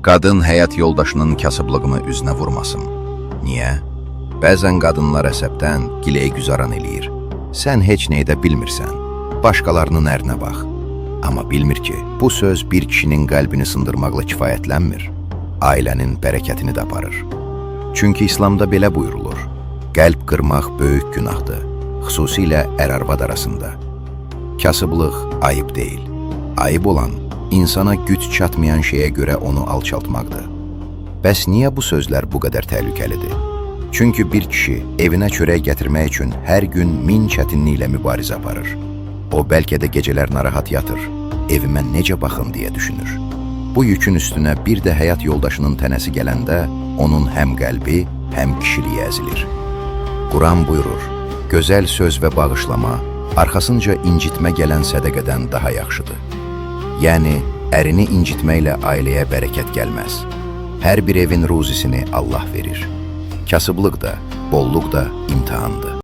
Qadın həyat yoldaşının kasıblığını üzünə vurmasın. Niyə? Bəzən qadınlar əsəbdən giləy güzaran eləyir. Sən heç nə edə bilmirsən, başqalarının ərinə bax. Amma bilmir ki, bu söz bir kişinin qəlbini sındırmaqla kifayətlənmir, ailənin bərəkətini də aparır. Çünki İslamda belə buyurulur, qəlb qırmaq böyük günahdır, xüsusilə ər-arvad arasında. Kasıblıq ayıb deyil. Ayıb olan, insana güc çatmayan şeyə görə onu alçaltmaqdır. Bəs niyə bu sözlər bu qədər təhlükəlidir? Çünki bir kişi evinə çörək gətirmək üçün hər gün 1000 çətinliklə mübarizə aparır. O bəlkə də gecələr narahat yatır, evimə necə baxım deyə düşünür. Bu yükün üstünə bir də həyat yoldaşının tənəsi gələndə onun həm qəlbi, həm kişiliyi əzilir. Quran buyurur, gözəl söz və bağışlama, arxasınca incitmə gələn sədəqədən daha yaxşıdır. Yəni, ərini incitməklə ailəyə bərəkət gəlməz. Hər bir evin ruzisini Allah verir. Kasıblıq da, bolluq da imtihandır.